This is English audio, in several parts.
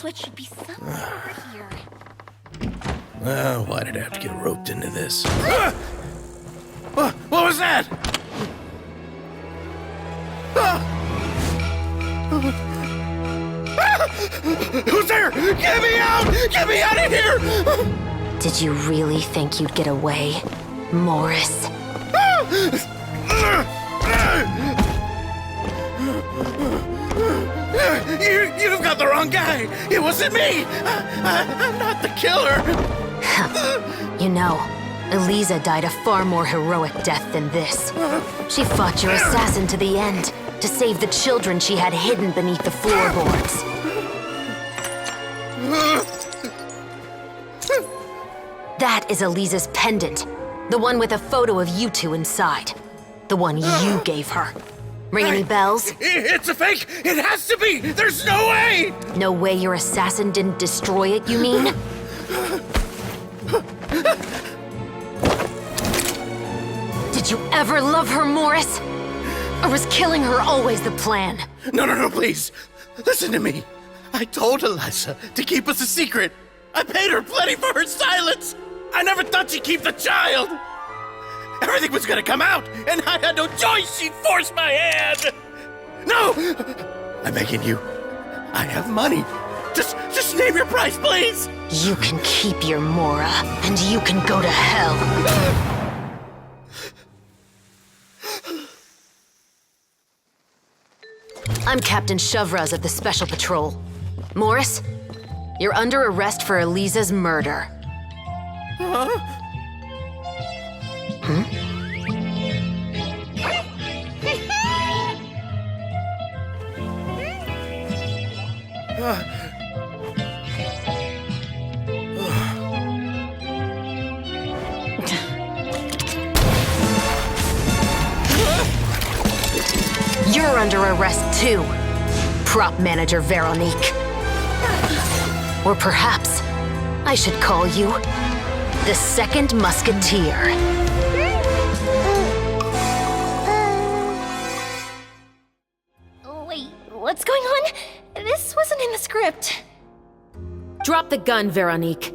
switch should be somewhere over here. Well, why did I have to get roped into this? What was that? Who's there? Get me out! Get me out of here! Did you really think you'd get away, Morris? You've got the wrong guy! It wasn't me! I'm not the killer! You know, Eliza died a far more heroic death than this. She fought your assassin to the end, to save the children she had hidden beneath the floorboards. That is Eliza's pendant. The one with a photo of you two inside. The one you gave her. Ring any bells? It's a fake! It has to be! There's no way! No way your assassin didn't destroy it, you mean? Did you ever love her, Morris? Or was killing her always the plan? No, please. Listen to me. I told Eliza to keep us a secret. I paid her plenty for her silence. I never thought she'd keep the child. Everything was gonna come out, and I had no choice. She'd force my hand. No! I'm begging you. I have money. Just name your price, please. You can keep your Mora, and you can go to hell. I'm Captain Shavraz of the Special Patrol. Morris, you're under arrest for Eliza's murder. You're under arrest too, Prop Manager Veronique. Or perhaps I should call you the Second Musketeer. Wait, what's going on? This wasn't in the script. Drop the gun, Veronique.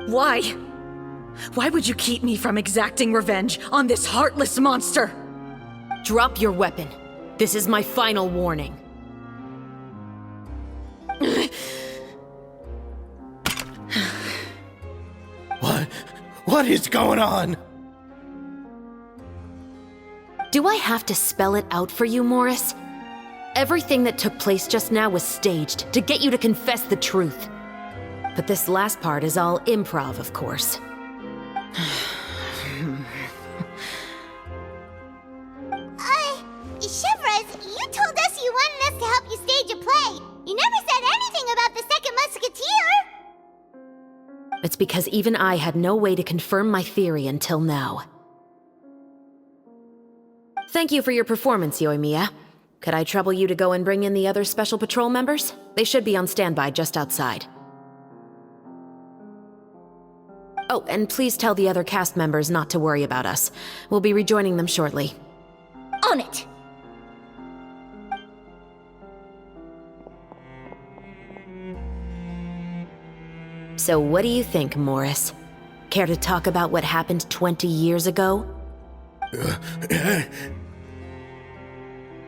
Why? Why would you keep me from exacting revenge on this heartless monster? Drop your weapon. This is my final warning. What is going on? Do I have to spell it out for you, Morris? Everything that took place just now was staged to get you to confess the truth. But this last part is all improv, of course. Shavraz, you told us you wanted us to help you stage a play. You never said anything about the Second Musketeer. It's because even I had no way to confirm my theory until now. Thank you for your performance, Yoimiya. Could I trouble you to go and bring in the other Special Patrol members? They should be on standby just outside. Oh, and please tell the other cast members not to worry about us. We'll be rejoining them shortly. On it! So what do you think, Morris? Care to talk about what happened 20 years ago?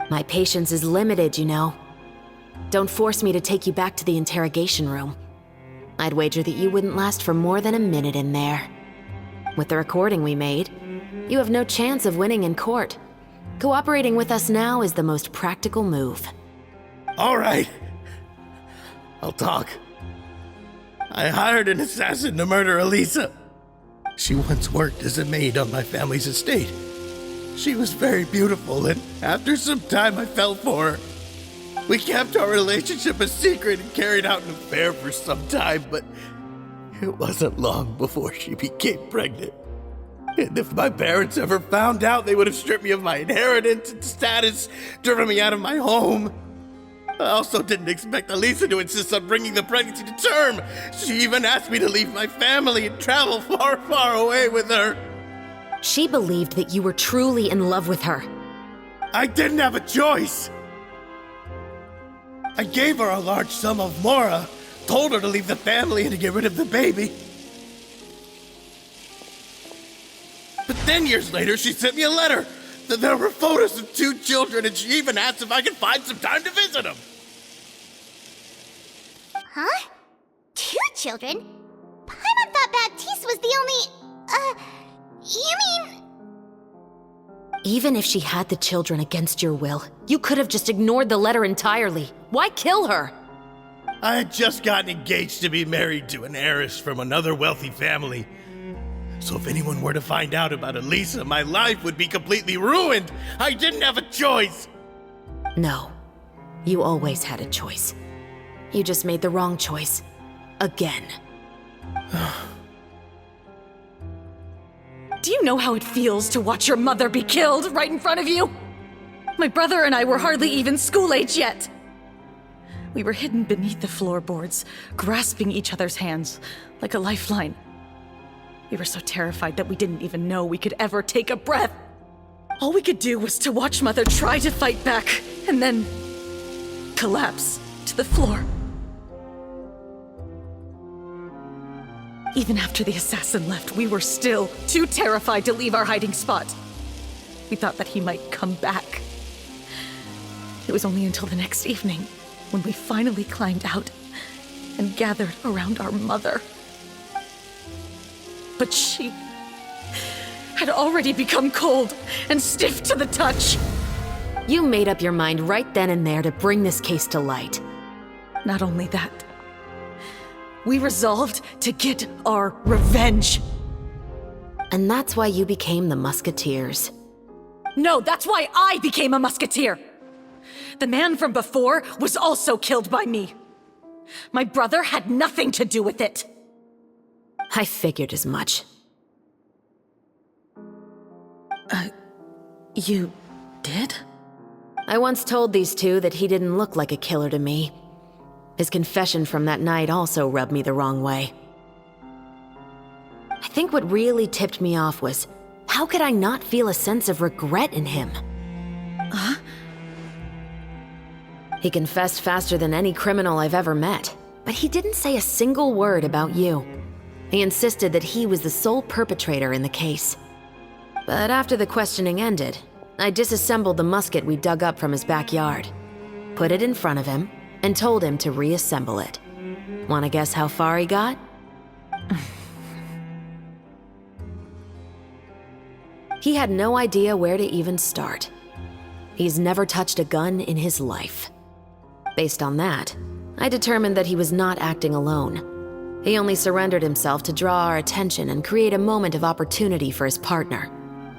My patience is limited, you know. Don't force me to take you back to the interrogation room. I'd wager that you wouldn't last for more than a minute in there. With the recording we made, you have no chance of winning in court. Cooperating with us now is the most practical move. All right. I'll talk. I hired an assassin to murder Eliza. She once worked as a maid on my family's estate. She was very beautiful, and after some time I fell for her. We kept our relationship a secret and carried out an affair for some time, but it wasn't long before she became pregnant. And if my parents ever found out, they would have stripped me of my inheritance and status, driven me out of my home. I also didn't expect Eliza to insist on bringing the pregnancy to term. She even asked me to leave my family and travel far, far away with her. She believed that you were truly in love with her. I didn't have a choice. I gave her a large sum of Mora, told her to leave the family and to get rid of the baby. But then years later, she sent me a letter that there were photos of 2 children, and she even asked if I could find some time to visit them. Huh? 2 children? Paimon thought Baptiste was the only... You mean... Even if she had the children against your will, you could have just ignored the letter entirely. Why kill her? I had just gotten engaged to be married to an heiress from another wealthy family. So if anyone were to find out about Elisa, my life would be completely ruined. I didn't have a choice. No. You always had a choice. You just made the wrong choice. Again. Do you know how it feels to watch your mother be killed right in front of you? My brother and I were hardly even school age yet. We were hidden beneath the floorboards, grasping each other's hands like a lifeline. We were so terrified that we didn't even know we could ever take a breath. All we could do was to watch Mother try to fight back, and then collapse to the floor. Even after the assassin left, we were still too terrified to leave our hiding spot. We thought that he might come back. It was only until the next evening when we finally climbed out and gathered around our mother. But she had already become cold and stiff to the touch. You made up your mind right then and there to bring this case to light. Not only that, we resolved to get our revenge. And that's why you became the Musketeers. No, that's why I became a musketeer. The man from before was also killed by me. My brother had nothing to do with it. I figured as much. You did? I once told these 2 that he didn't look like a killer to me. His confession from that night also rubbed me the wrong way. I think what really tipped me off was, how could I not feel a sense of regret in him? Huh? He confessed faster than any criminal I've ever met, but he didn't say a single word about you. He insisted that he was the sole perpetrator in the case. But after the questioning ended, I disassembled the musket we dug up from his backyard, put it in front of him, and told him to reassemble it. Wanna guess how far he got? He had no idea where to even start. He's never touched a gun in his life. Based on that, I determined that he was not acting alone. He only surrendered himself to draw our attention and create a moment of opportunity for his partner.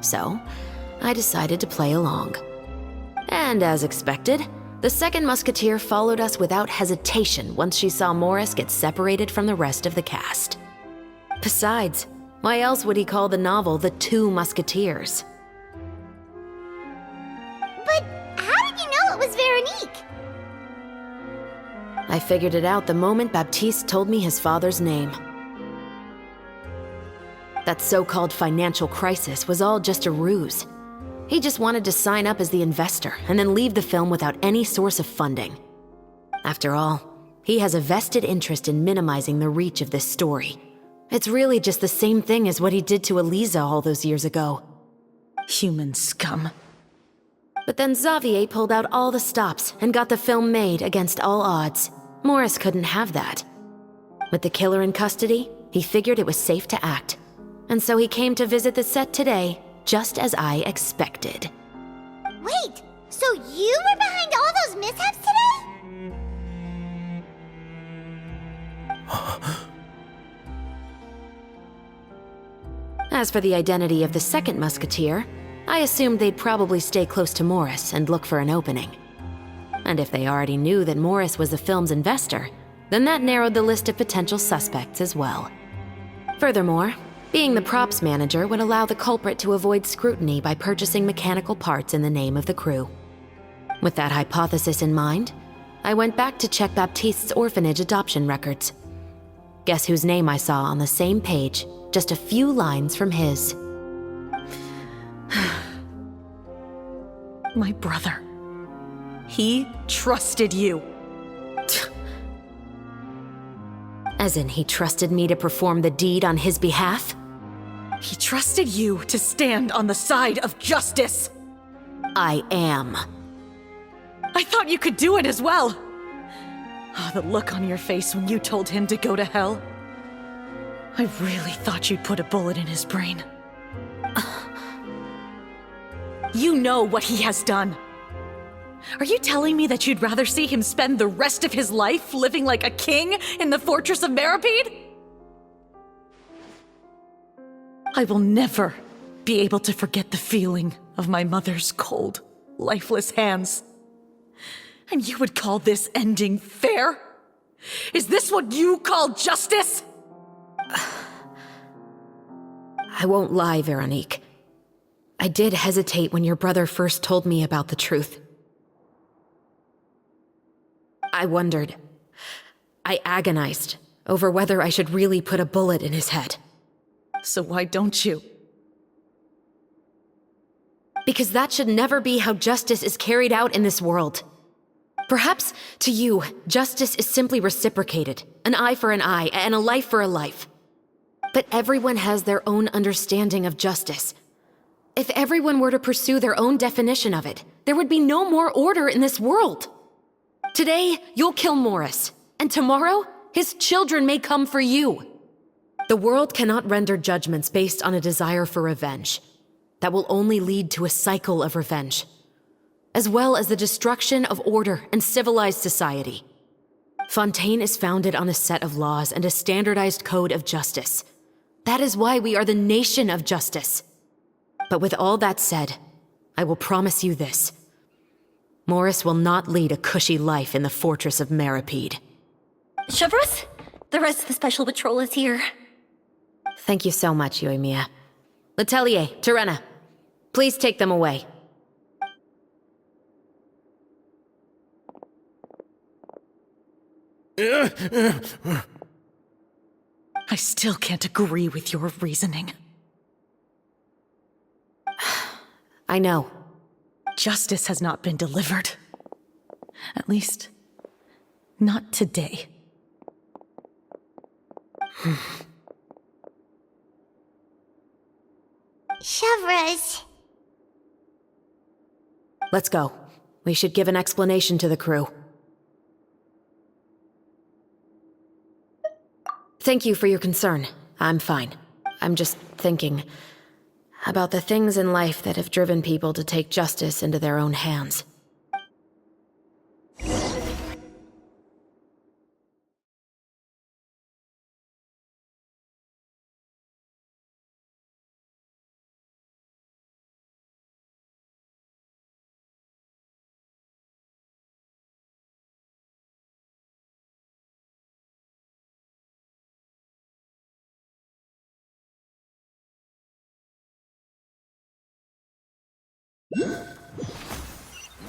So, I decided to play along. And as expected, the second musketeer followed us without hesitation once she saw Morris get separated from the rest of the cast. Besides, why else would he call the novel The Two Musketeers? But how did you know it was Veronique? I figured it out the moment Baptiste told me his father's name. That so-called financial crisis was all just a ruse. He just wanted to sign up as the investor and then leave the film without any source of funding. After all, he has a vested interest in minimizing the reach of this story. It's really just the same thing as what he did to Elisa all those years ago. Human scum. But then Xavier pulled out all the stops and got the film made against all odds. Morris couldn't have that. With the killer in custody, he figured it was safe to act. And so he came to visit the set today, just as I expected. Wait, so you were behind all those mishaps today? As for the identity of the second musketeer, I assumed they'd probably stay close to Morris and look for an opening. And if they already knew that Morris was the film's investor, then that narrowed the list of potential suspects as well. Furthermore, being the props manager would allow the culprit to avoid scrutiny by purchasing mechanical parts in the name of the crew. With that hypothesis in mind, I went back to check Baptiste's orphanage adoption records. Guess whose name I saw on the same page, just a few lines from his. My brother. He trusted you. As in, he trusted me to perform the deed on his behalf? He trusted you to stand on the side of justice. I am. I thought you could do it as well. Oh, the look on your face when you told him to go to hell. I really thought you'd put a bullet in his brain. You know what he has done. Are you telling me that you'd rather see him spend the rest of his life living like a king in the fortress of Meripede? I will never be able to forget the feeling of my mother's cold, lifeless hands. And you would call this ending fair? Is this what you call justice? I won't lie, Veronique. I did hesitate when your brother first told me about the truth. I wondered. I agonized over whether I should really put a bullet in his head. So why don't you? Because that should never be how justice is carried out in this world. Perhaps, to you, justice is simply reciprocated. An eye for an eye, and a life for a life. But everyone has their own understanding of justice. If everyone were to pursue their own definition of it, there would be no more order in this world. Today, you'll kill Morris, and tomorrow, his children may come for you. The world cannot render judgments based on a desire for revenge. That will only lead to a cycle of revenge, as well as the destruction of order and civilized society. Fontaine is founded on a set of laws and a standardized code of justice. That is why we are the nation of justice. But with all that said, I will promise you this. Morris will not lead a cushy life in the fortress of Meripede. Chevreuse, the rest of the Special Patrol is here. Thank you so much, Yoimiya. Letelier, Terena, please take them away. I still can't agree with your reasoning. I know. Justice has not been delivered. At least, not today. Chevreuse. Let's go. We should give an explanation to the crew. Thank you for your concern. I'm fine. I'm just thinking about the things in life that have driven people to take justice into their own hands.